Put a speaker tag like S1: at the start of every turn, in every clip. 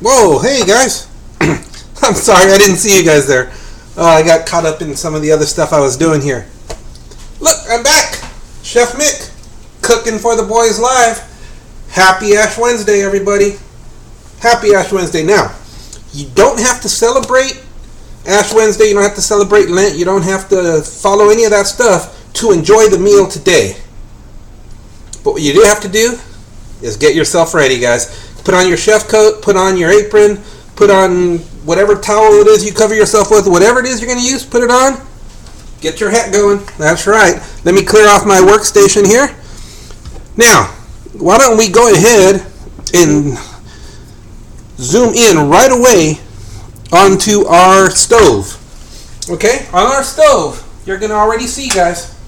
S1: Whoa, hey guys. I'm sorry, I didn't see you guys there. I got caught up in some of the other stuff I was doing here. Look, I'm back. Chef Mick, cooking for the boys live. Happy Ash Wednesday, everybody. Happy Ash Wednesday. Now, you don't have to celebrate Ash Wednesday. You don't have to celebrate Lent. You don't have to follow any of that stuff to enjoy the meal today. But what you do have to do is get yourself ready, guys. Put on your chef coat, put on your apron, put on whatever towel it is you cover yourself with, whatever it is you're going to use, put it on. Get your hat going. That's right. Let me clear off my workstation here. Now, why don't we go ahead and zoom in right away onto our stove. Okay? On our stove, you're going to already see, guys.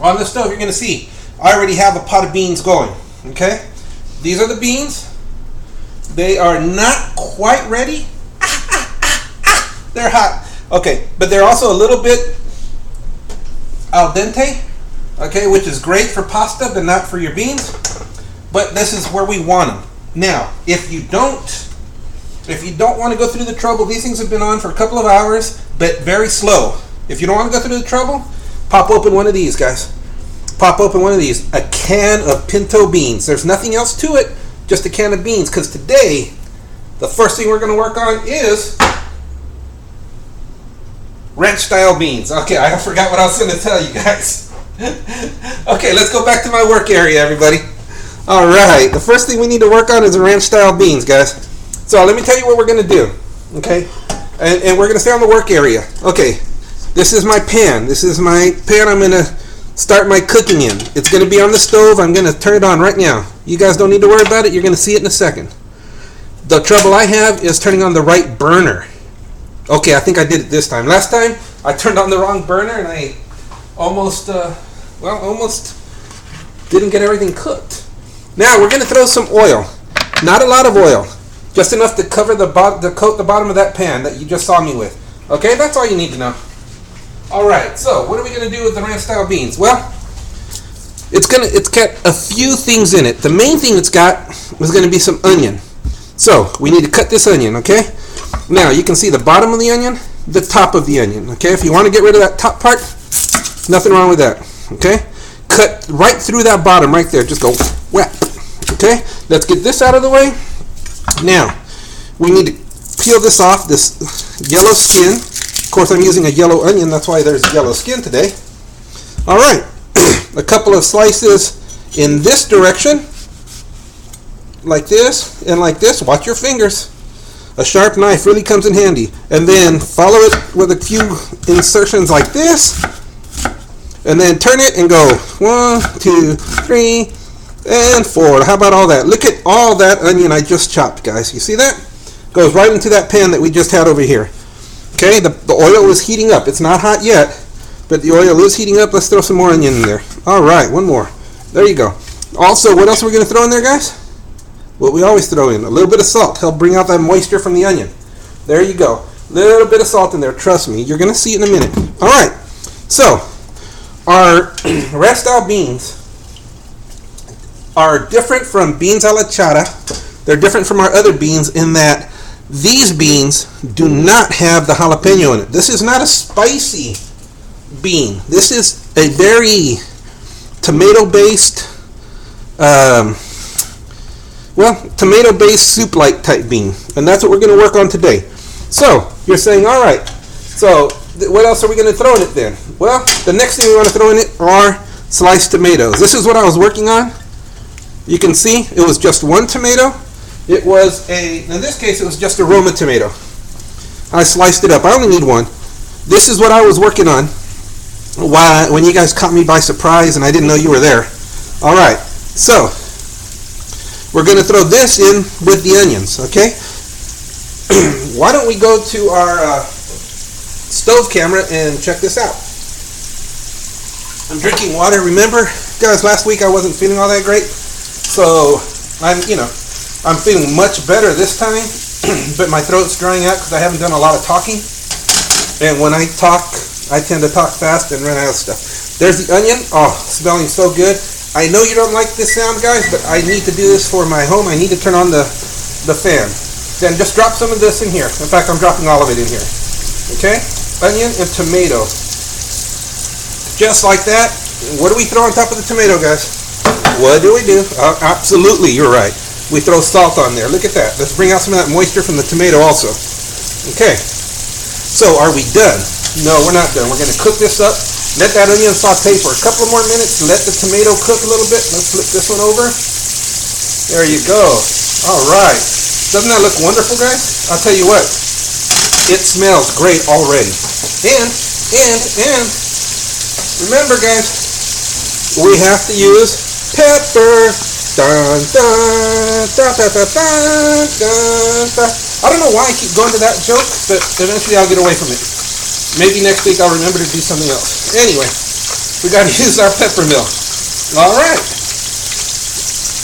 S1: On the stove, you're going to see I already have a pot of beans going. Okay? These are the beans. They are not quite ready. They're hot. Okay, but they're also a little bit al dente, okay, which is great for pasta, but not for your beans. But this is where we want them. Now, if you don't want to go through the trouble, these things have been on for a couple of hours, but very slow. If you don't want to go through the trouble, pop open one of these, guys. Pop open one of these. A can of pinto beans. There's nothing else to it. Just a can of beans, because today the first thing we're going to work on is ranch style beans. Okay, I forgot what I was going to tell you guys. Okay, let's go back to my work area, everybody. All right, the first thing we need to work on is ranch style beans, guys. So let me tell you what we're going to do. Okay, and we're going to stay on the work area. Okay, this is my pan. This is my pan. I'm going to start my cooking in. It's going to be on the stove. I'm going to turn it on right now. You guys don't need to worry about it. You're going to see it in a second. The trouble I have is turning on the right burner. Okay, I think I did it this time. Last time, I turned on the wrong burner and I almost didn't get everything cooked. Now, we're going to throw some oil. Not a lot of oil. Just enough to cover coat the bottom of that pan that you just saw me with. Okay, that's all you need to know. Alright, so what are we going to do with the ranch style beans? Well, it's got a few things in it. The main thing it's got is going to be some onion. So, we need to cut this onion, okay? Now, you can see the bottom of the onion, the top of the onion, okay? If you want to get rid of that top part, nothing wrong with that, okay? Cut right through that bottom right there. Just go whap, okay? Let's get this out of the way. Now, we need to peel this off, this yellow skin. Of course, I'm using a yellow onion. That's why there's yellow skin today. All right. A couple of slices in this direction. Like this and like this. Watch your fingers. A sharp knife really comes in handy. And then follow it with a few insertions like this. And then turn it and go 1, 2, 3, and 4. How about all that? Look at all that onion I just chopped, guys. You see that? Goes right into that pan that we just had over here. Okay, the oil is heating up. It's not hot yet, but the oil is heating up. Let's throw some more onion in there. All right, one more. There you go. Also, what else are we going to throw in there, guys? What we always throw in. A little bit of salt. Help bring out that moisture from the onion. There you go. Little bit of salt in there. Trust me. You're going to see it in a minute. All right. So, our ranch style beans are different from beans a la chata. They're different from our other beans in that these beans do not have the jalapeno in it. This is not a spicy bean. This is a very tomato-based, tomato-based soup-like type bean. And that's what we're going to work on today. So, you're saying, all right, so what else are we going to throw in it then? Well, the next thing we want to throw in it are sliced tomatoes. This is what I was working on. You can see it was just one tomato. It was in this case, it was just a Roma tomato. I sliced it up. I only need one. This is what I was working on when you guys caught me by surprise and I didn't know you were there. All right, so we're going to throw this in with the onions, okay? Why don't we go to our stove camera and check this out. I'm drinking water. Remember, guys, last week I wasn't feeling all that great, so I'm feeling much better this time, but my throat's drying out because I haven't done a lot of talking. And when I talk, I tend to talk fast and run out of stuff. There's the onion. Oh, smelling so good. I know you don't like this sound, guys, but I need to do this for my home. I need to turn on the fan. Then just drop some of this in here. In fact, I'm dropping all of it in here. Okay? Onion and tomato. Just like that. What do we throw on top of the tomato, guys? What do we do? Absolutely, you're right. We throw salt on there. Look at that. Let's bring out some of that moisture from the tomato also. Okay. So, are we done? No, we're not done. We're going to cook this up. Let that onion saute for a couple more minutes. Let the tomato cook a little bit. Let's flip this one over. There you go. All right. Doesn't that look wonderful, guys? I'll tell you what. It smells great already. And remember, guys, we have to use pepper. Dun, dun, dun, dun, dun, dun, dun, dun. I don't know why I keep going to that joke, but eventually I'll get away from it. Maybe next week I'll remember to do something else. Anyway, we got to use our pepper mill. All right.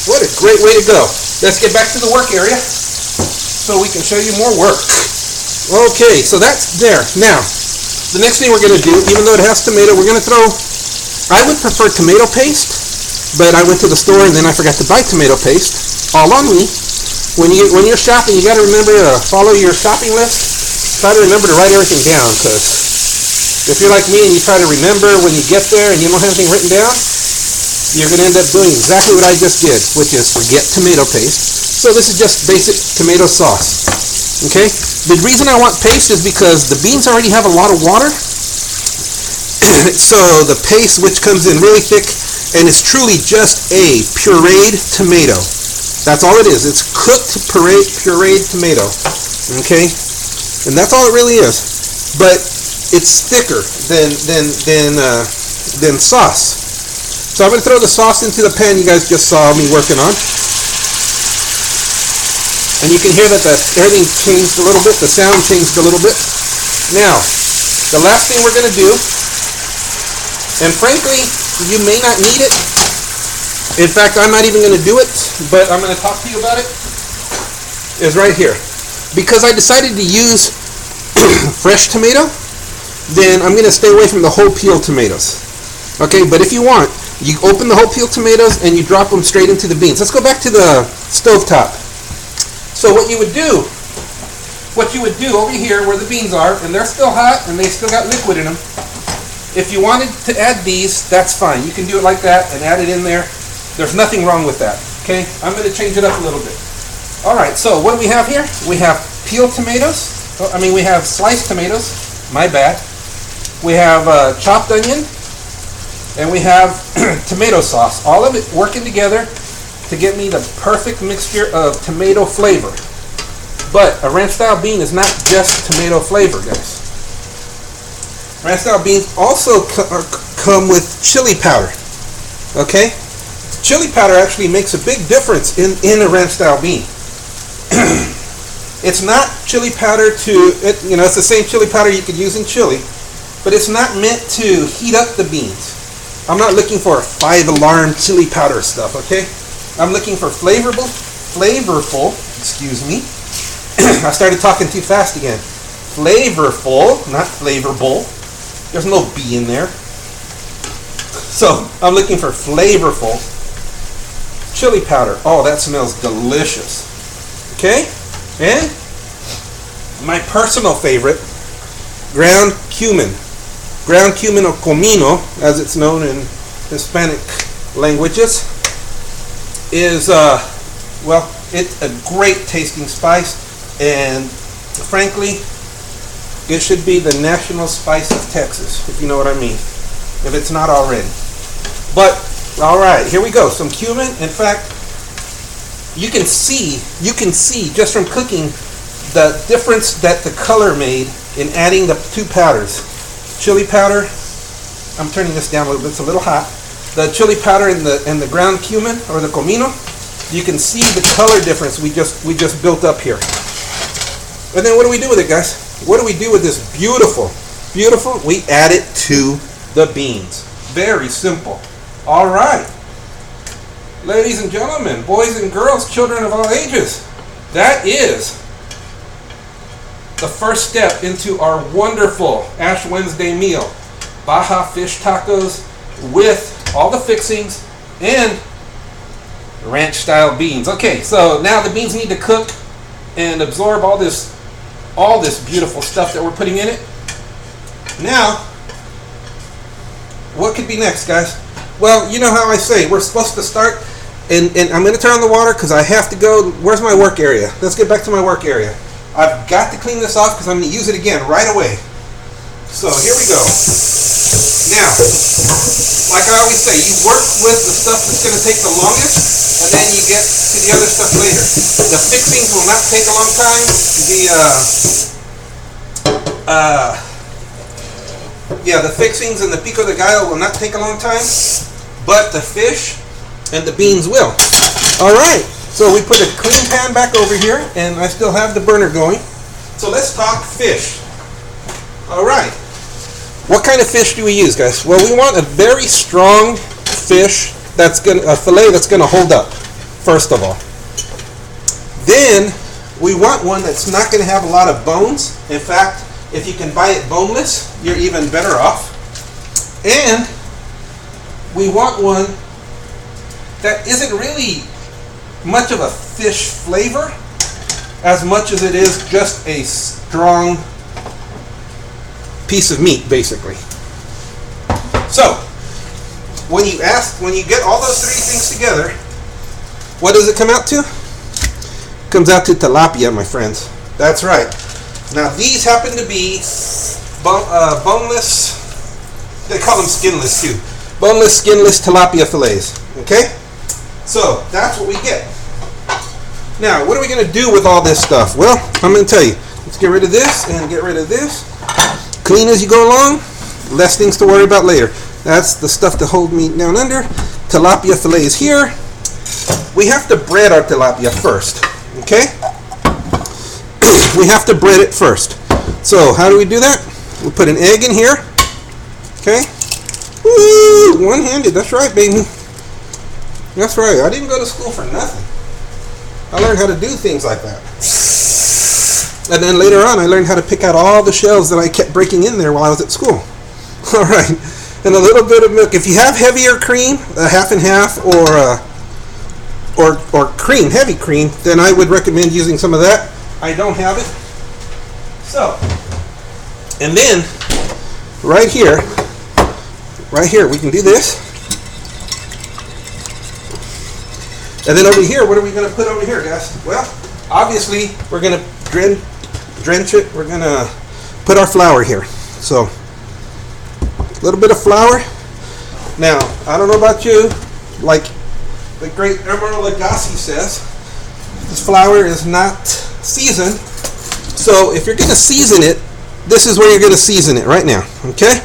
S1: What a great way to go. Let's get back to the work area so we can show you more work. Okay, so that's there. Now, the next thing we're going to do, even though it has tomato, we're going to throw, I would prefer tomato paste, but I went to the store and then I forgot to buy tomato paste. All on me. When you're shopping, you got to remember to follow your shopping list. Try to remember to write everything down, because if you're like me and you try to remember when you get there and you don't have anything written down, you're going to end up doing exactly what I just did, which is forget tomato paste. So this is just basic tomato sauce. Okay? The reason I want paste is because the beans already have a lot of water. So the paste, which comes in really thick, and it's truly just a pureed tomato. That's all it is. It's cooked pureed tomato. Okay? And that's all it really is. But it's thicker than sauce. So I'm going to throw the sauce into the pan you guys just saw me working on. And you can hear that everything changed a little bit. The sound changed a little bit. Now, the last thing we're going to do, and frankly, you may not need it. In fact, I'm not even going to do it, but I'm going to talk to you about it, is right here. Because I decided to use fresh tomato, then I'm going to stay away from the whole peel tomatoes. Okay, but if you want, you open the whole peel tomatoes and you drop them straight into the beans. Let's go back to the stovetop. So what you would do over here where the beans are, and they're still hot and they still got liquid in them, if you wanted to add these, that's fine. You can do it like that and add it in there. There's nothing wrong with that. Okay, I'm going to change it up a little bit. All right, so what do we have here? We have peeled tomatoes. We have sliced tomatoes. My bad. We have chopped onion. And we have tomato sauce. All of it working together to get me the perfect mixture of tomato flavor. But a ranch-style bean is not just tomato flavor, guys. Ranch-style beans also come with chili powder. Okay? Chili powder actually makes a big difference in a ranch-style bean. It's not chili powder it's the same chili powder you could use in chili, but it's not meant to heat up the beans. I'm not looking for 5-alarm chili powder stuff, okay? I'm looking for flavorful, excuse me. I started talking too fast again. Flavorful, not flavorful. There's no B in there. So, I'm looking for flavorful chili powder. Oh, that smells delicious. Okay? And my personal favorite, ground cumin. Ground cumin or comino, as it's known in Hispanic languages, is, it's a great tasting spice, and frankly, it should be the national spice of Texas, if you know what I mean, if it's not already. But, alright, here we go, some cumin. In fact, you can see just from cooking the difference that the color made in adding the two powders. Chili powder, I'm turning this down a little bit, it's a little hot. The chili powder and the ground cumin or the comino, you can see the color difference we just built up here. And then what do we do with it, guys? What do we do with this beautiful? We add it to the beans. Very simple. All right. Ladies and gentlemen, boys and girls, children of all ages, that is the first step into our wonderful Ash Wednesday meal. Baja fish tacos with all the fixings and ranch style beans. Okay, so now the beans need to cook and absorb all this beautiful stuff that we're putting in it. Now, what could be next, guys? Well, you know how I say, we're supposed to start, and I'm going to turn on the water because I have to go. Where's my work area? Let's get back to my work area. I've got to clean this off because I'm going to use it again right away. So here we go. Now, like I always say, you work with the stuff that's going to take the longest, and then you get to the other stuff later. The fixings will not take a long time. The fixings and the pico de gallo will not take a long time, but the fish and the beans will. All right, so we put a clean pan back over here, and I still have the burner going. So let's talk fish. All right, what kind of fish do we use, guys? Well, we want a very strong fish a fillet that's gonna hold up, first of all. Then we want one that's not gonna have a lot of bones. In fact, if you can buy it boneless, you're even better off. And we want one that isn't really much of a fish flavor as much as it is just a strong piece of meat, basically. So, when you get all those three things together, what does it come out to? It comes out to tilapia, my friends. That's right. Now these happen to be boneless, they call them skinless too. Boneless, skinless tilapia fillets. Okay? So that's what we get. Now, what are we going to do with all this stuff? Well, I'm going to tell you. Let's get rid of this and get rid of this. Clean as you go along. Less things to worry about later. That's the stuff to hold meat down under. Tilapia fillets here. We have to bread our tilapia first. Okay? We have to bread it first. So how do we do that? We put an egg in here. Okay? Woo! One-handed. That's right, baby. That's right. I didn't go to school for nothing. I learned how to do things like that. And then later on, I learned how to pick out all the shells that I kept breaking in there while I was at school. All right. And a little bit of milk. If you have heavier cream, a half and half, or cream, heavy cream, then I would recommend using some of that. I don't have it. So, and then right here, we can do this. And then over here, what are we going to put over here, guys? Well, obviously, we're going to drench it. We're going to put our flour here. So, a little bit of flour. Now, I don't know about you, like the great Emeril Lagasse says, this flour is not seasoned. So, if you're going to season it, this is where you're going to season it right now. Okay?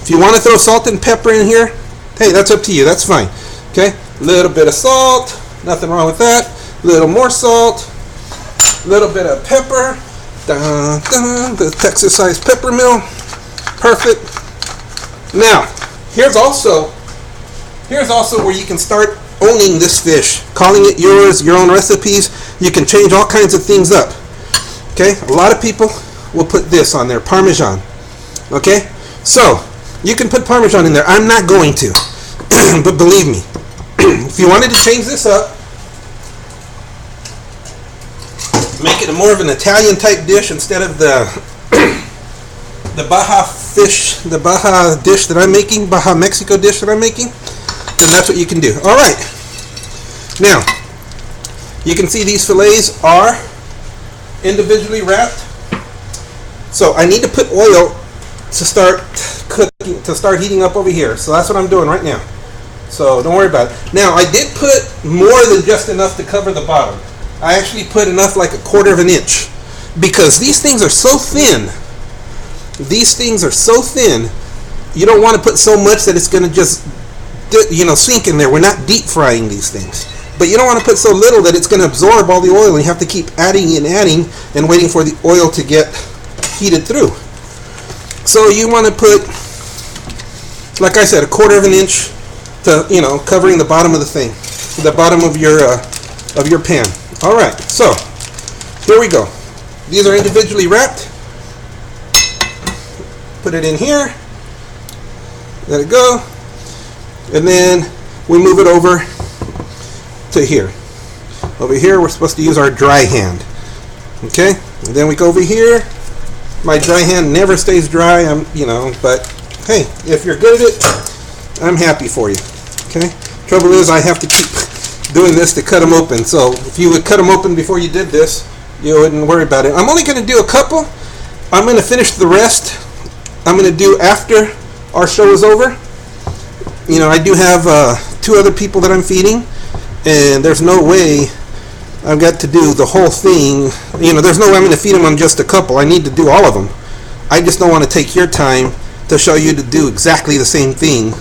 S1: If you want to throw salt and pepper in here, hey, that's up to you. That's fine. Okay? A little bit of salt. Nothing wrong with that. A little more salt. A little bit of pepper. Dun, dun, the Texas size pepper mill. Perfect. Now, here's also where you can start owning this fish. Calling it yours, your own recipes. You can change all kinds of things up. Okay? A lot of people will put this on there. Parmesan. Okay? So, you can put Parmesan in there. I'm not going to. But believe me, if you wanted to change this up, make it more of an Italian type dish instead of the Baja dish that I'm making, Baja Mexico dish that I'm making, then that's what you can do. All right. Now, you can see these fillets are individually wrapped. So I need to put oil to start cooking, to start heating up over here. So that's what I'm doing right now. So don't worry about it. Now, I did put more than just enough to cover the bottom. I actually put enough like 1/4 of an inch because these things are so thin. These things are so thin. You don't want to put so much that it's going to just, sink in there. We're not deep frying these things. But you don't want to put so little that it's going to absorb all the oil and you have to keep adding and waiting for the oil to get heated through. So you want to put, like I said, 1/4 of an inch to, covering the bottom of the thing, the bottom of your pan. All right, so here we go. These are individually wrapped. Put it in here. Let it go. And then we move it over to here. Over here, we're supposed to use our dry hand. Okay, and then we go over here. My dry hand never stays dry, but hey, if you're good at it, I'm happy for you. Okay, trouble is I have to keep doing this to cut them open. So if you would cut them open before you did this, you wouldn't worry about it. I'm only going to do a couple. I'm going to finish the rest. I'm going to do after our show is over. I do have 2 other people that I'm feeding, and there's no way I've got to do the whole thing. There's no way I'm going to feed them on just a couple. I need to do all of them. I just don't want to take your time to show you to do exactly the same thing,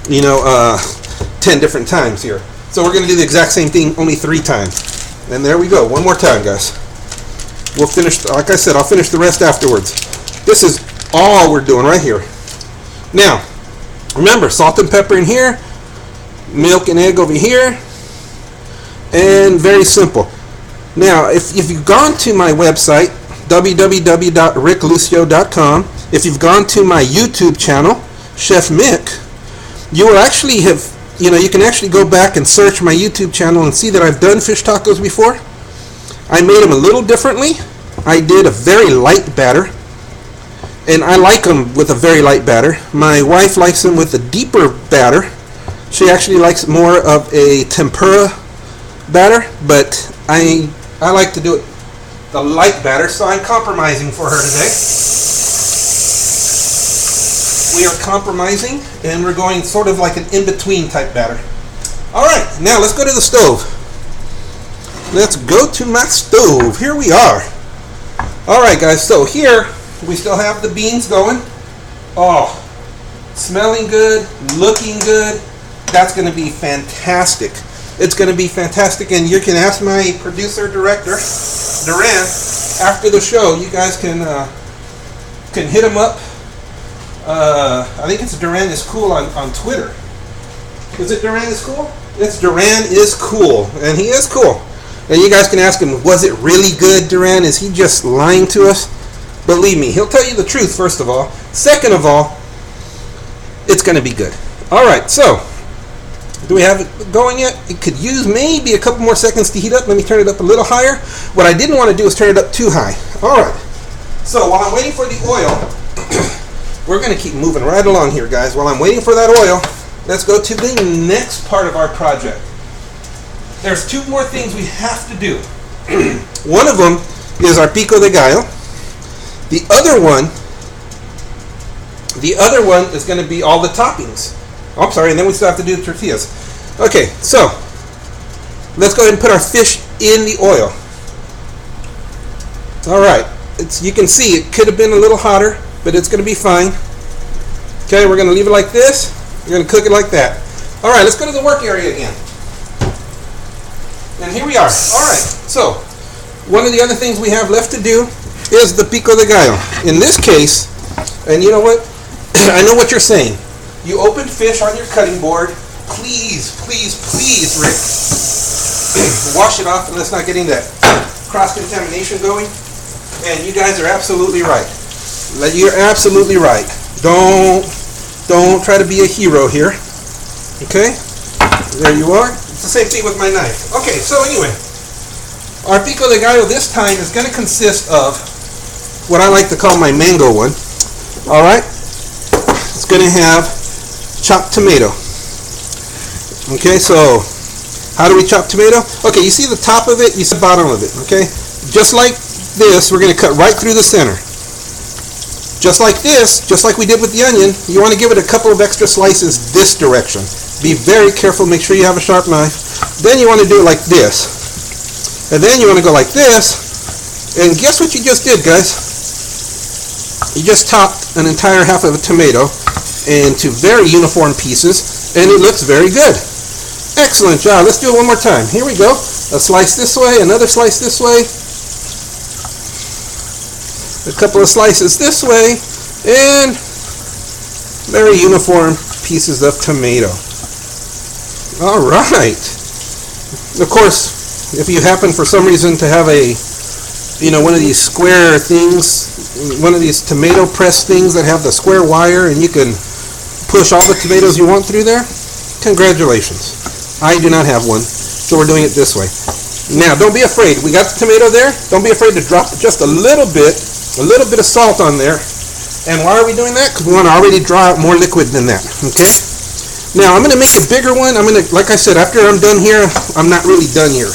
S1: 10 different times here. So we're going to do the exact same thing only 3 times. And there we go. One more time, guys. We'll finish, like I said, I'll finish the rest afterwards. This is all we're doing right here. Now, remember, salt and pepper in here, milk and egg over here, and very simple. Now, if you've gone to my website, www.ricklucio.com, if you've gone to my YouTube channel, Chef Mick, you will actually have, you can actually go back and search my YouTube channel and see that I've done fish tacos before. I made them a little differently. I did a very light batter, and I like them with a very light batter. My wife likes them with a deeper batter. She actually likes more of a tempura batter, but I like to do it the light batter, so I'm compromising for her today. We are compromising, and we're going sort of like an in-between type batter. Alright, now let's go to the stove. Let's go to my stove. Here we are. Alright guys, so here we still have the beans going. Oh, smelling good, looking good. That's going to be fantastic. It's going to be fantastic, and you can ask my producer director, Duran, after the show. You guys can hit him up. I think it's Duran is Cool on Twitter. Is it Duran is Cool? It's Duran is Cool, and he is cool. And you guys can ask him, was it really good, Duran? Is he just lying to us? Believe me, he'll tell you the truth, first of all. Second of all, it's going to be good. Alright, so, do we have it going yet? It could use maybe a couple more seconds to heat up. Let me turn it up a little higher. What I didn't want to do is turn it up too high. Alright, so while I'm waiting for the oil, we're going to keep moving right along here, guys. While I'm waiting for that oil, let's go to the next part of our project. There's 2 more things we have to do. One of them is our pico de gallo. The other one is going to be all the toppings. Oh, I'm sorry, and then we still have to do the tortillas. Okay, so let's go ahead and put our fish in the oil. All right, you can see it could have been a little hotter, but it's going to be fine. Okay, we're going to leave it like this. We're going to cook it like that. All right, let's go to the work area again. And here we are. All right, so one of the other things we have left to do is the pico de gallo. In this case, and you know what? I know what you're saying. You opened fish on your cutting board. Please, please, please, Rick, wash it off and let's not get that cross-contamination going. And you guys are absolutely right. You're absolutely right. Don't try to be a hero here. Okay? There you are. It's the same thing with my knife. Okay, so anyway, our pico de gallo this time is going to consist of what I like to call my mango one. All right? It's going to have chopped tomato. Okay, so how do we chop tomato? Okay, you see the top of it, you see the bottom of it. Okay? Just like this, we're going to cut right through the center. Just like this, just like we did with the onion, you want to give it a couple of extra slices this direction. Be very careful, make sure you have a sharp knife. Then you want to do it like this. And then you want to go like this. And guess what you just did, guys? You just chopped an entire half of a tomato into very uniform pieces, and it looks very good. Excellent job. Let's do it one more time. Here we go. A slice this way, another slice this way, a couple of slices this way, and very uniform pieces of tomato. All right. Of course, if you happen for some reason to have one of these square things, one of these tomato press things that have the square wire and you can push all the tomatoes you want through there, congratulations. I do not have one, so we're doing it this way. Now, don't be afraid. We got the tomato there. Don't be afraid to drop just a little bit of salt on there. And why are we doing that? Because we want to already draw out more liquid than that. Okay? Now, I'm going to make a bigger one. Like I said, after I'm done here, I'm not really done here.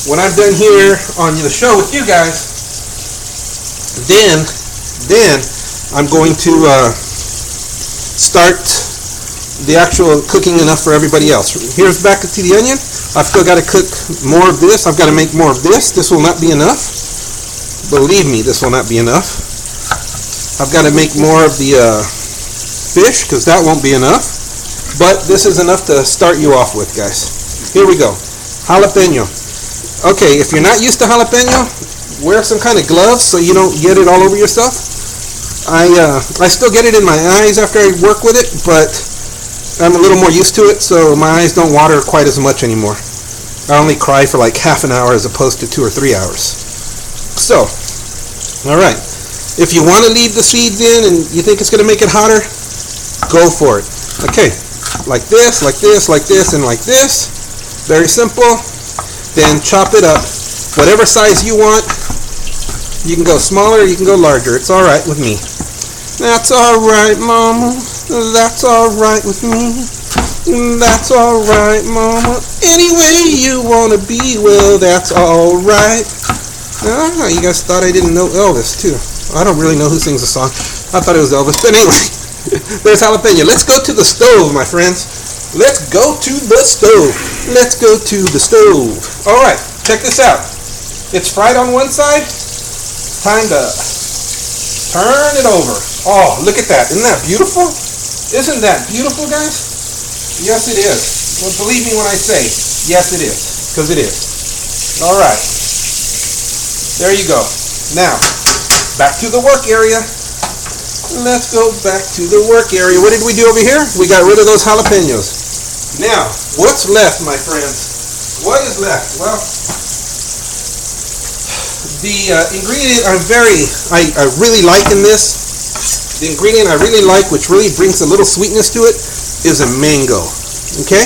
S1: When I'm done here on the show with you guys, then I'm going to start the actual cooking enough for everybody else. Here's back to the onion. I've still got to cook more of this. I've got to make more of this. This will not be enough. Believe me, this will not be enough. I've got to make more of the fish because that won't be enough. But this is enough to start you off with, guys. Here we go. Jalapeno. Okay, if you're not used to jalapeno, wear some kind of gloves so you don't get it all over yourself. I still get it in my eyes after I work with it, but I'm a little more used to it, so my eyes don't water quite as much anymore. I only cry for like half an hour as opposed to 2 or 3 hours. So, alright. If you want to leave the seeds in and you think it's going to make it hotter, go for it. Okay, like this, like this, like this, and like this. Very simple. Then chop it up. Whatever size you want. You can go smaller, you can go larger. It's alright with me. That's alright, Mama. That's alright with me. That's alright, Mama. Any way you want to be, well, that's alright. You guys thought I didn't know Elvis, too. I don't really know who sings the song. I thought it was Elvis. But anyway, there's jalapeno. Let's go to the stove, my friends. Let's go to the stove. Let's go to the stove. Alright, check this out. It's fried on one side. Time to turn it over. Oh, look at that. Isn't that beautiful? Isn't that beautiful, guys? Yes, it is. Well, believe me when I say, yes, it is. Because it is. Alright. There you go. Now, back to the work area. Let's go back to the work area. What did we do over here? We got rid of those jalapenos. Now, what's left, my friends? What is left? Well, the ingredient I really like in this, the ingredient I really like, which really brings a little sweetness to it, is a mango. Okay?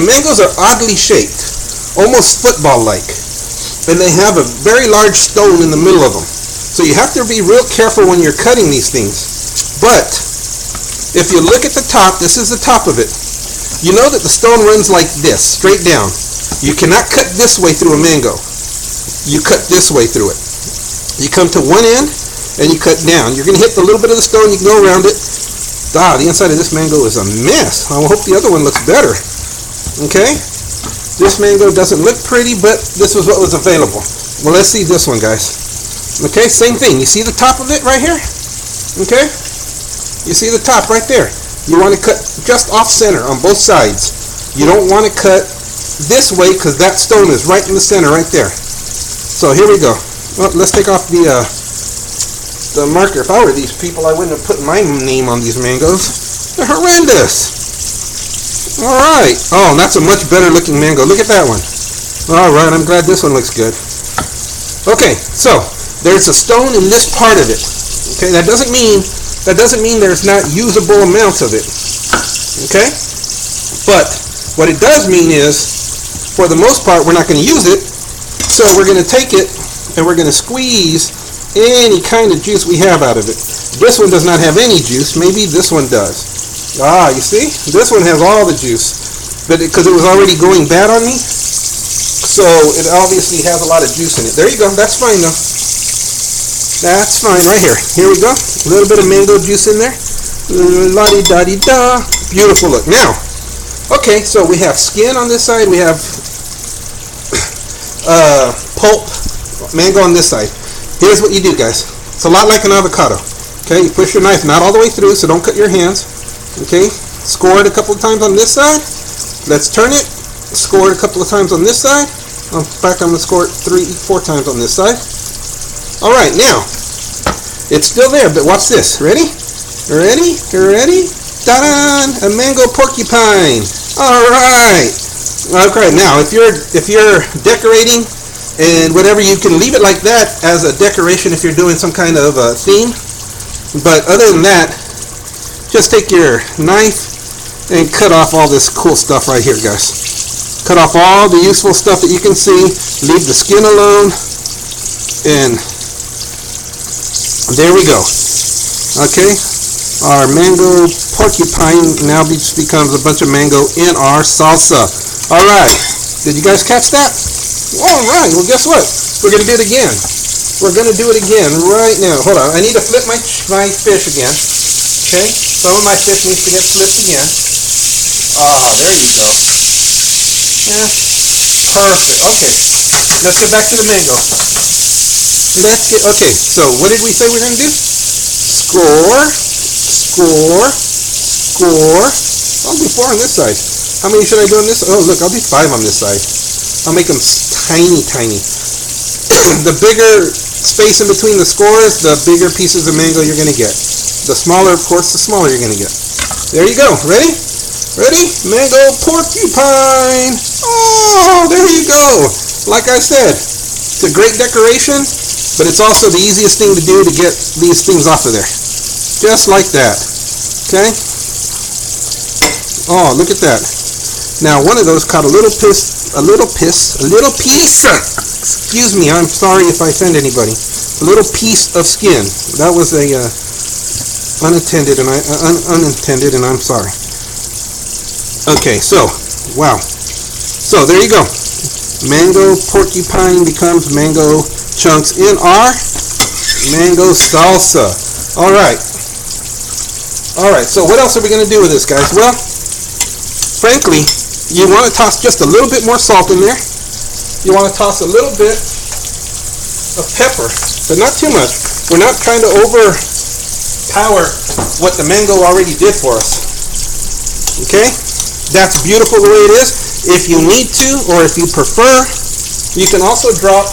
S1: Mangoes are oddly shaped, almost football-like, and they have a very large stone in the middle of them. So you have to be real careful when you're cutting these things. But if you look at the top, this is the top of it. You know that the stone runs like this, straight down. You cannot cut this way through a mango. You cut this way through it. You come to one end and you cut down. You're going to hit the little bit of the stone, you can go around it. The inside of this mango is a mess. I hope the other one looks better. Okay? This mango doesn't look pretty, but this was what was available. Well, let's see this one, guys. Okay, same thing. You see the top of it right here? Okay? You see the top right there. You want to cut just off center on both sides. You don't want to cut this way because that stone is right in the center right there. So here we go. Well, let's take off the marker. If I were these people, I wouldn't have put my name on these mangoes. They're horrendous. Alright. Oh, that's a much better looking mango. Look at that one. Alright, I'm glad this one looks good. Okay, so there's a stone in this part of it. Okay, that doesn't mean there's not usable amounts of it. Okay? But what it does mean is, for the most part, we're not going to use it. So we're going to take it and we're going to squeeze any kind of juice we have out of it. This one does not have any juice. Maybe this one does. You see? This one has all the juice. But because it was already going bad on me, so it obviously has a lot of juice in it. There you go. That's fine though. That's fine right here. Here we go. A little bit of mango juice in there. La-di-da-di-da. Beautiful look. Now, okay, so we have skin on this side. We have pulp mango on this side. Here's what you do, guys. It's a lot like an avocado. Okay, you push your knife not all the way through, so don't cut your hands. Okay, score it a couple of times on this side. Let's turn it. Score it a couple of times on this side. In fact, I'm going to score it 3-4 times on this side. Alright, now, it's still there, but watch this. Ready? Ready? Ready? Ta-da! A mango porcupine. Alright. Okay, now, if you're decorating and whatever, you can leave it like that as a decoration if you're doing some kind of theme. But other than that, just take your knife and cut off all this cool stuff right here, guys. Cut off all the useful stuff that you can see. Leave the skin alone. And there we go. Okay, our mango porcupine now becomes a bunch of mango in our salsa. All right, did you guys catch that? All right, well guess what? We're gonna do it again. We're gonna do it again right now. Hold on, I need to flip my fish again. Okay, some of my fish needs to get flipped again. Ah, there you go. Yeah, perfect. Okay, let's get back to the mango. Okay, so what did we say we're gonna do? Score, score, score. I'll do 4 on this side. How many should I do on this? Oh, look, I'll do 5 on this side. I'll make them tiny, tiny. The bigger space in between the scores, the bigger pieces of mango you're going to get. The smaller, of course, the smaller you're going to get. There you go. Ready? Ready? Mango porcupine. Oh, there you go. Like I said, it's a great decoration, but it's also the easiest thing to do to get these things off of there. Just like that. Okay? Oh, look at that. Now, one of those caught a little piece. Excuse me, I'm sorry if I offend anybody. A little piece of skin. That was a unintended, and I'm sorry. Okay, so, wow. So, there you go. Mango porcupine becomes mango chunks in our mango salsa. All right. All right, so what else are we going to do with this, guys? Well, frankly, you want to toss just a little bit more salt in there. You want to toss a little bit of pepper, but not too much. We're not trying to overpower what the mango already did for us. Okay? That's beautiful the way it is. If you need to, or if you prefer, you can also drop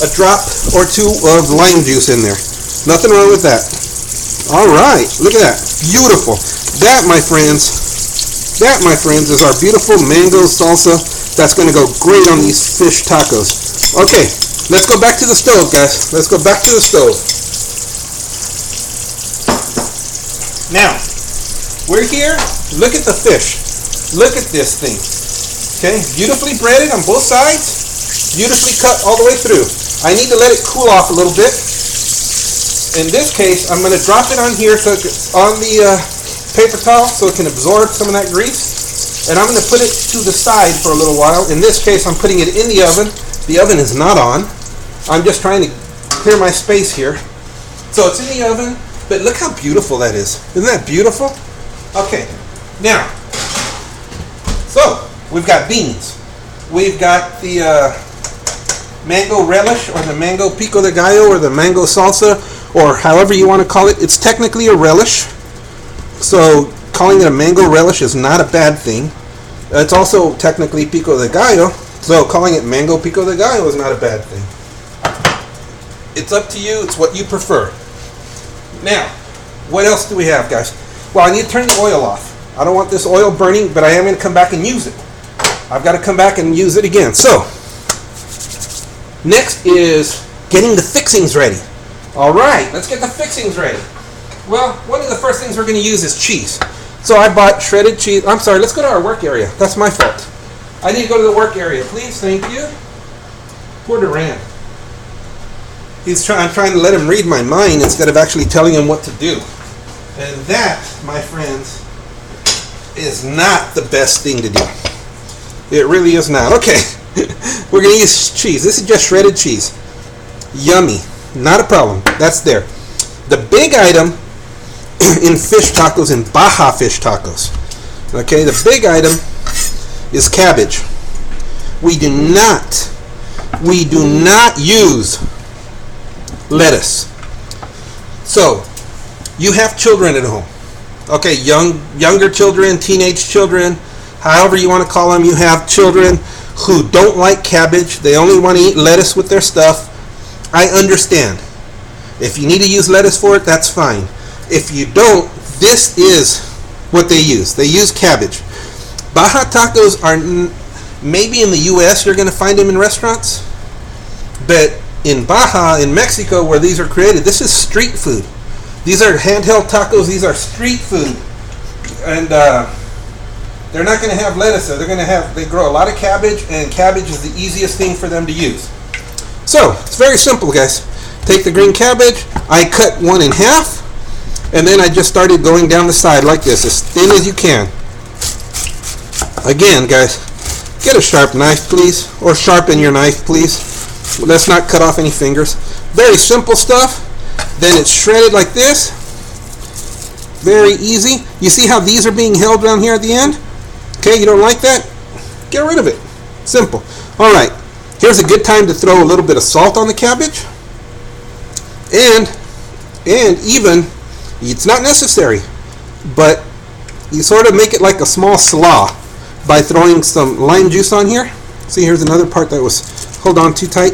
S1: a drop or 2 of lime juice in there. Nothing wrong with that. All right, look at that. Beautiful. That, my friends, is our beautiful mango salsa. That's going to go great on these fish tacos. Okay, let's go back to the stove, guys. Let's go back to the stove. Now, we're here. Look at the fish. Look at this thing. Okay, beautifully breaded on both sides. Beautifully cut all the way through. I need to let it cool off a little bit. In this case, I'm going to drop it on here so it's on the paper towel so it can absorb some of that grease. And I'm going to put it to the side for a little while. In this case, I'm putting it in the oven. The oven is not on. I'm just trying to clear my space here. So it's in the oven, but look how beautiful that is. Isn't that beautiful? Okay, now, so we've got beans. We've got the mango relish, or the mango pico de gallo, or the mango salsa, or however you want to call it. It's technically a relish. So calling it a mango relish is not a bad thing. It's also technically pico de gallo, so calling it mango pico de gallo is not a bad thing. It's up to you. It's what you prefer. Now, what else do we have, guys? Well, I need to turn the oil off. I don't want this oil burning, but I am going to come back and use it. I've got to come back and use it again. So, next is getting the fixings ready. All right, let's get the fixings ready. Well, one of the first things we're going to use is cheese. So I bought shredded cheese. I'm sorry, let's go to our work area. That's my fault. I need to go to the work area, please. Thank you. Poor Duran. I'm trying to let him read my mind instead of actually telling him what to do. And that, my friends, is not the best thing to do. It really is not. Okay, we're going to use cheese. This is just shredded cheese. Yummy. Not a problem. That's there. The big item in fish tacos, in Baja fish tacos, okay, the big item is cabbage. We do not use lettuce. So, you have children at home. Okay, younger children, teenage children, however you want to call them. You have children who don't like cabbage. They only want to eat lettuce with their stuff. I understand. If you need to use lettuce for it, that's fine. If you don't, this is what they use. They use cabbage. Baja tacos are, maybe in the U.S. you're going to find them in restaurants, but in Baja, in Mexico, where these are created, this is street food. These are handheld tacos. These are street food. And They're not going to have lettuce there. They grow a lot of cabbage, and cabbage is the easiest thing for them to use. So it's very simple, guys. Take the green cabbage. I cut one in half, and then I just started going down the side like this, as thin as you can. Again, guys, get a sharp knife, please, or sharpen your knife, please. Let's not cut off any fingers. Very simple stuff. Then it's shredded like this. Very easy. You see how these are being held down here at the end? Okay, you don't like that? Get rid of it. Simple. All right. Here's a good time to throw a little bit of salt on the cabbage. And even, it's not necessary, but you sort of make it like a small slaw by throwing some lime juice on here. See, here's another part that was hold on too tight.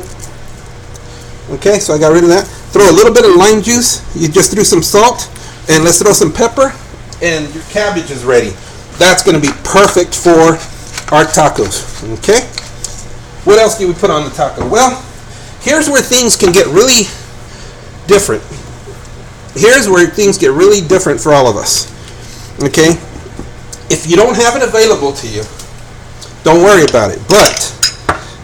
S1: Okay, so I got rid of that. Throw a little bit of lime juice. You just threw some salt, and let's throw some pepper, and your cabbage is ready. That's going to be perfect for our tacos. Okay? What else do we put on the taco? Well, here's where things can get really different. Here's where things get really different for all of us. Okay? If you don't have it available to you, don't worry about it. But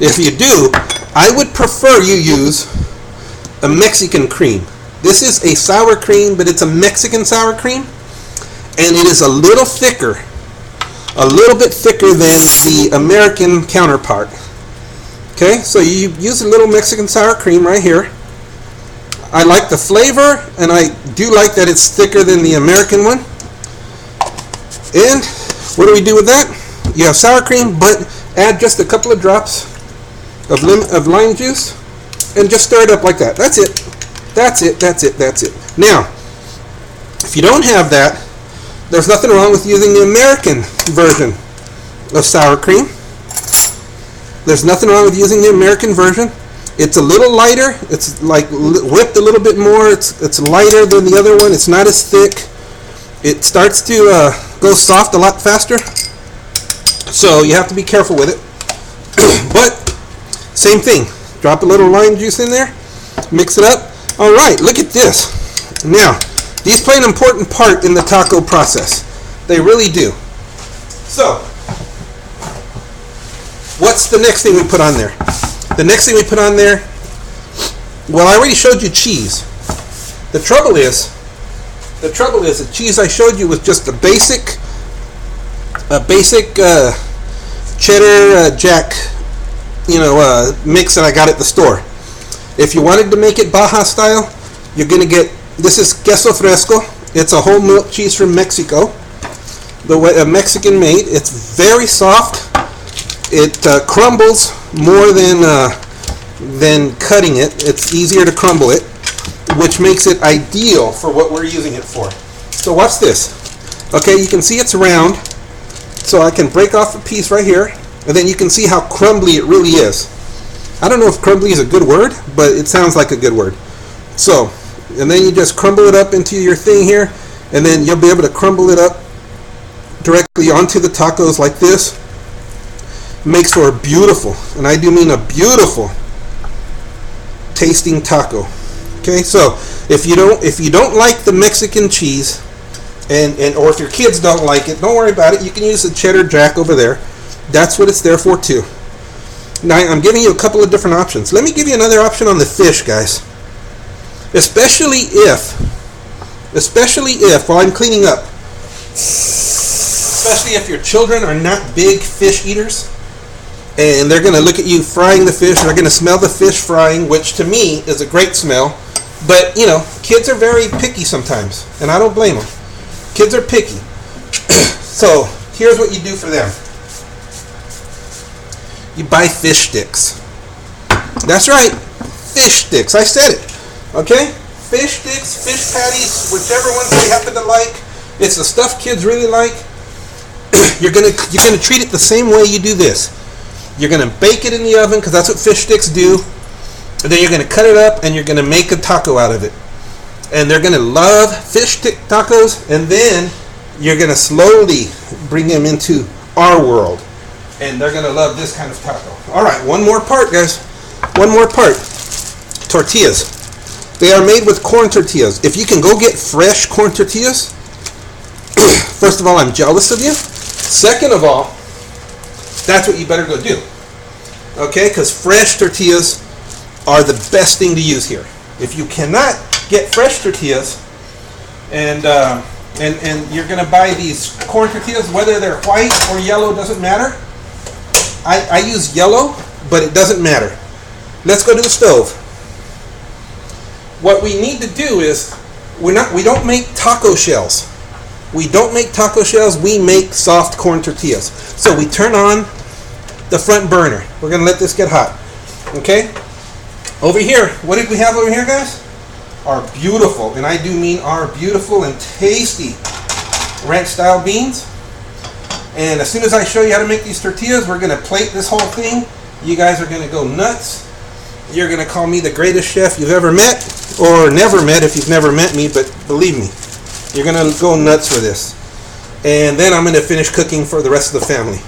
S1: if you do, I would prefer you use a Mexican cream. This is a sour cream, but it's a Mexican sour cream, and it is a little thicker, a little bit thicker than the American counterpart. Okay, so you use a little Mexican sour cream right here. I like the flavor, and I do like that it's thicker than the American one. And what do we do with that? You have sour cream, but add just a couple of drops of lime juice, and just stir it up like that. That's it. That's it. That's it. That's it. Now, if you don't have that, there's nothing wrong with using the American version of sour cream. There's nothing wrong with using the American version. It's a little lighter. It's like whipped a little bit more. It's lighter than the other one. It's not as thick. It starts to go soft a lot faster. So you have to be careful with it. But same thing. Drop a little lime juice in there. Mix it up. All right, look at this. Now, these play an important part in the taco process. They really do. So, what's the next thing we put on there? The next thing we put on there, well, I already showed you cheese. The trouble is the cheese I showed you was just a basic cheddar jack, mix that I got at the store. If you wanted to make it Baja style, you're gonna get, this is queso fresco. It's a whole milk cheese from Mexico, the way Mexican made. It's very soft. It crumbles more than cutting it. It's easier to crumble it, which makes it ideal for what we're using it for. So watch this. Okay, you can see it's round, so I can break off a piece right here, and then you can see how crumbly it really is. I don't know if crumbly is a good word, but it sounds like a good word. So, and then you just crumble it up into your thing here, and then you'll be able to crumble it up directly onto the tacos like this. Makes for a beautiful, and I do mean a beautiful tasting taco. Okay, so if you don't like the Mexican cheese, and or if your kids don't like it, don't worry about it. You can use the cheddar jack over there. That's what it's there for too. Now I'm giving you a couple of different options. Let me give you another option on the fish, guys. Especially if while I'm cleaning up, especially if your children are not big fish eaters, and they're going to look at you frying the fish, they're going to smell the fish frying, which to me is a great smell. But, kids are very picky sometimes, and I don't blame them. Kids are picky. So, here's what you do for them. You buy fish sticks. That's right, fish sticks. I said it. Okay? Fish sticks, fish patties, whichever ones they happen to like. It's the stuff kids really like. You're gonna treat it the same way you do this. You're gonna bake it in the oven, because that's what fish sticks do. And then you're gonna cut it up, and you're gonna make a taco out of it. And they're gonna love fish stick tacos, and then you're gonna slowly bring them into our world, and they're gonna love this kind of taco. All right, one more part, guys. One more part. Tortillas. They are made with corn tortillas. If you can go get fresh corn tortillas, first of all, I'm jealous of you. Second of all, that's what you better go do. Okay, because fresh tortillas are the best thing to use here. If you cannot get fresh tortillas, and you're gonna buy these corn tortillas, whether they're white or yellow, doesn't matter. I use yellow, but it doesn't matter. Let's go to the stove. What we need to do is we don't make taco shells. We don't make taco shells. We make soft corn tortillas. So we turn on the front burner. We're gonna let this get hot. Okay. Over here, what did we have over here, guys? Our beautiful, and I do mean our beautiful and tasty ranch style beans. And as soon as I show you how to make these tortillas, we're gonna plate this whole thing. You guys are gonna go nuts. You're gonna call me the greatest chef you've ever met, or never met if you've never met me, but believe me, you're gonna go nuts for this. And then I'm gonna finish cooking for the rest of the family.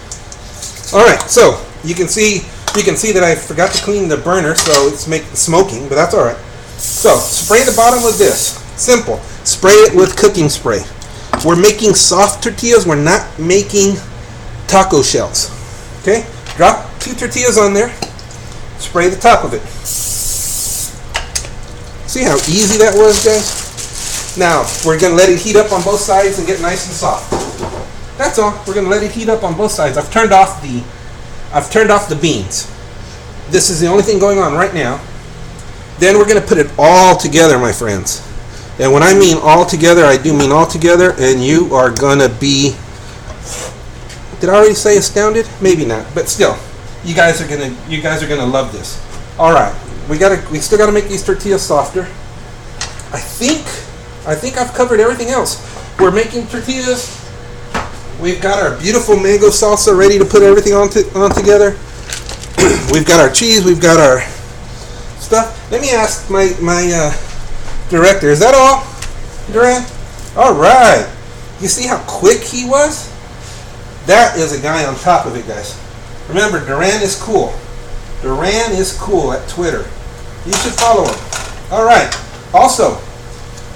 S1: All right, so you can see that I forgot to clean the burner, so it's smoking, but that's all right. So spray the bottom with this. Simple. Spray it with cooking spray. We're making soft tortillas. We're not making taco shells. Okay? Drop 2 tortillas on there. Spray the top of it. See how easy that was, guys? Now, we're going to let it heat up on both sides and get nice and soft. That's all. We're going to let it heat up on both sides. I've turned off the beans. This is the only thing going on right now. Then we're going to put it all together, my friends. And when I mean all together, I do mean all together, and you are going to be, did I already say astounded? Maybe not, but still, you guys are going to love this. All right. We still got to make these tortillas softer. I think I've covered everything else. We're making tortillas. We've got our beautiful mango salsa ready to put everything on together. We've got our cheese. We've got our stuff. Let me ask my director. Is that all, Duran? All right. You see how quick he was? That is a guy on top of it, guys. Remember, Duran is cool. Duran is cool at Twitter. You should follow him. All right. Also,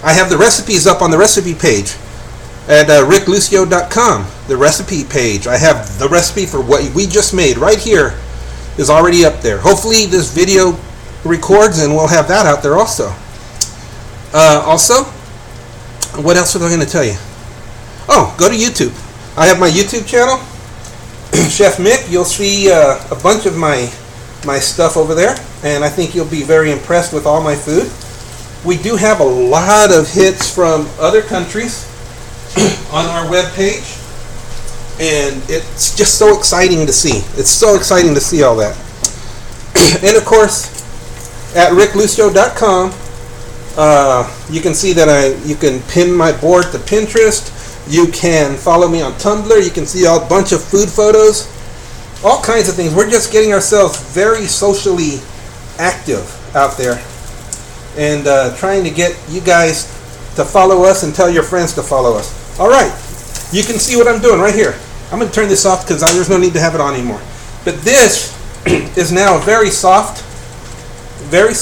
S1: I have the recipes up on the recipe page at ricklucio.com. The recipe page. I have the recipe for what we just made right here is already up there. Hopefully this video records and we'll have that out there also. Also, what else was I going to tell you? Oh, go to YouTube. I have my YouTube channel, Chef Mick. You'll see a bunch of my stuff over there, and I think you'll be very impressed with all my food. We do have a lot of hits from other countries on our web page, and it's just so exciting to see. It's so exciting to see all that. And of course, at ricklucio.com, you can see that you can pin my board to Pinterest. You can follow me on Tumblr. You can see a bunch of food photos, all kinds of things. We're just getting ourselves very socially active out there, and trying to get you guys to follow us and tell your friends to follow us. All right, you can see what I'm doing right here. I'm going to turn this off because there's no need to have it on anymore. But this is now very soft, very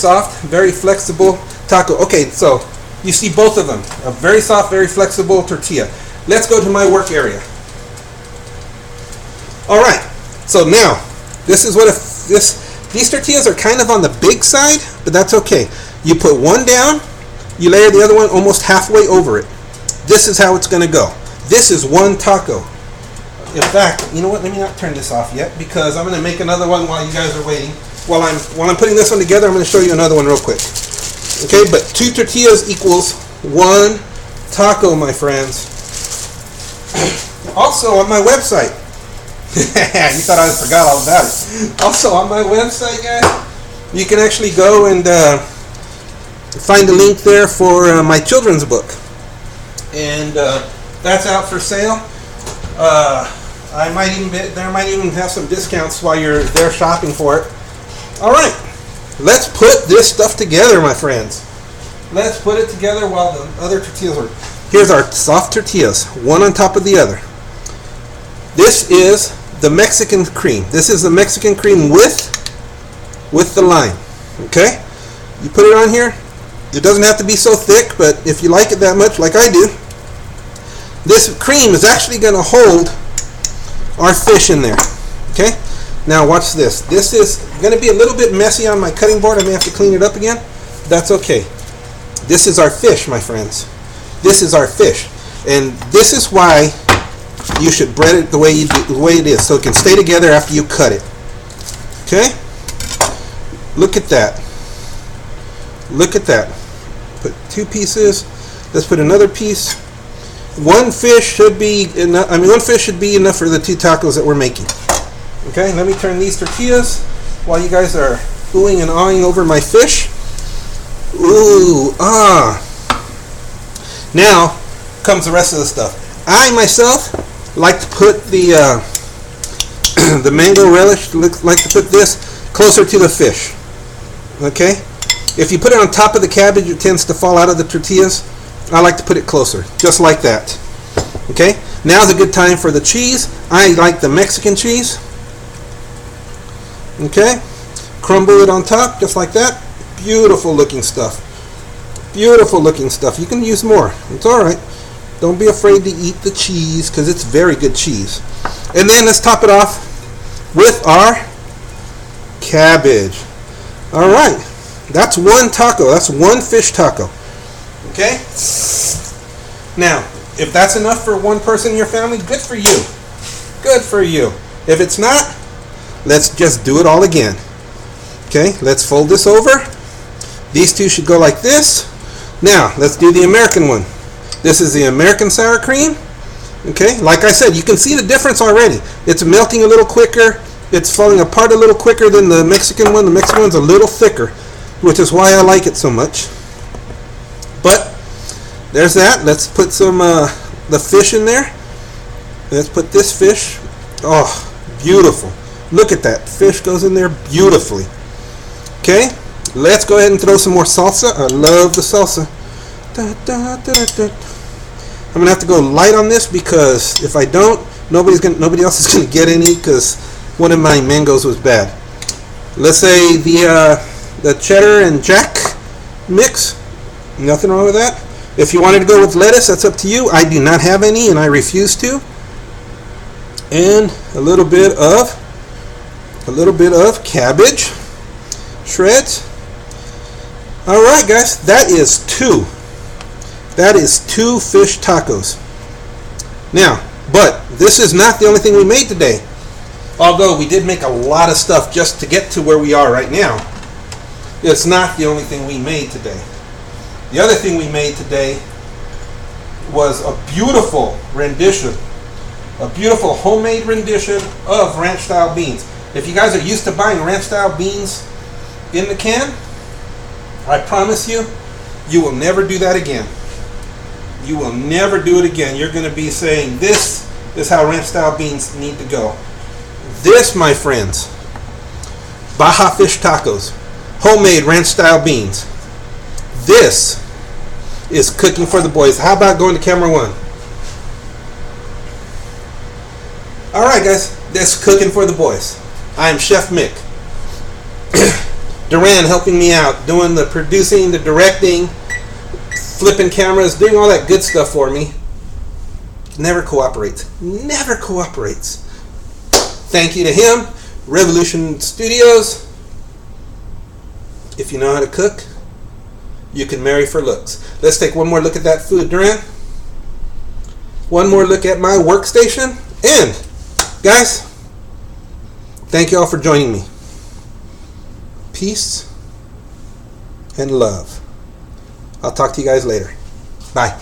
S1: flexible taco. Okay, so you see both of them. A very soft, very flexible tortilla. Let's go to my work area. All right, so now this is what these tortillas are kind of on the big side, but that's okay. You put one down, you layer the other one almost halfway over it. This is how it's going to go. This is one taco. In fact, you know what? Let me not turn this off yet because I'm going to make another one while you guys are waiting. While I'm putting this one together, I'm going to show you another one real quick. Okay, but 2 tortillas equals 1 taco, my friends. Also on my website. You thought I forgot all about it. Also on my website, guys, you can actually go and find a link there for my children's book, and that's out for sale. There might even have some discounts while you're there shopping for it. All right, let's put this stuff together, my friends. Let's put it together while the other tortillas are. Here's our soft tortillas, one on top of the other. This is the Mexican cream. This is the Mexican cream with the lime. Okay, you put it on here. It doesn't have to be so thick, but if you like it that much, like I do, this cream is actually going to hold our fish in there. Okay? Now watch this. This is going to be a little bit messy on my cutting board. I may have to clean it up again. That's okay. This is our fish, my friends. This is our fish. And this is why you should bread it the way it is, so it can stay together after you cut it. Okay? Look at that. Look at that. Put 2 pieces. Let's put another piece. One fish should be enough. One fish should be enough for the 2 tacos that we're making. Okay, let me turn these tortillas while you guys are oohing and awing over my fish. Ooh, ah. Now comes the rest of the stuff. I myself like to put the the mango relish, like to put this closer to the fish. Okay? If you put it on top of the cabbage, it tends to fall out of the tortillas. I like to put it closer, just like that. Okay? Now's a good time for the cheese. I like the Mexican cheese. Okay? Crumble it on top, just like that. Beautiful looking stuff. Beautiful looking stuff. You can use more. It's alright. Don't be afraid to eat the cheese, because it's very good cheese. And then let's top it off with our cabbage. Alright. That's one taco. That's one fish taco. Okay? Now, if that's enough for one person in your family, good for you. Good for you. If it's not, let's just do it all again. Okay? Let's fold this over. These 2 should go like this. Now, let's do the American one. This is the American sour cream. Okay? Like I said, you can see the difference already. It's melting a little quicker. It's falling apart a little quicker than the Mexican one. The Mexican one's a little thicker, which is why I like it so much. But there's that. Let's put some the fish in there. Let's put this fish. Oh, beautiful. Look at that. Fish goes in there beautifully. Okay? Let's go ahead and throw some more salsa. I love the salsa. Da, da, da, da, da. I'm gonna have to go light on this, because if I don't, nobody else is gonna get any, because one of my mangoes was bad. Let's say the cheddar and jack mix. Nothing wrong with that. If you wanted to go with lettuce, that's up to you. I do not have any, and I refuse to. And a little bit of cabbage shreds. All right, guys, that is 2. That is 2 fish tacos. Now, but this is not the only thing we made today. Although we did make a lot of stuff just to get to where we are right now. It's not the only thing we made today. The other thing we made today was a beautiful rendition, a beautiful homemade rendition of ranch style beans. If you guys are used to buying ranch style beans in the can, I promise you, you will never do that again. You will never do it again. You're going to be saying, this is how ranch style beans need to go. This, my friends, BAJA Fish Tacos, homemade ranch style beans. This is cooking for the boys. How about going to camera 1? Alright, guys, this is cooking for the boys. I am Chef Mick. Duran helping me out, doing the producing, the directing, flipping cameras, doing all that good stuff for me. Never cooperates. Never cooperates. Thank you to him. Revolution Studios. If you know how to cook, you can marry for looks. Let's take one more look at that food, Duran. One more look at my workstation. And, guys, thank you all for joining me. Peace and love. I'll talk to you guys later. Bye.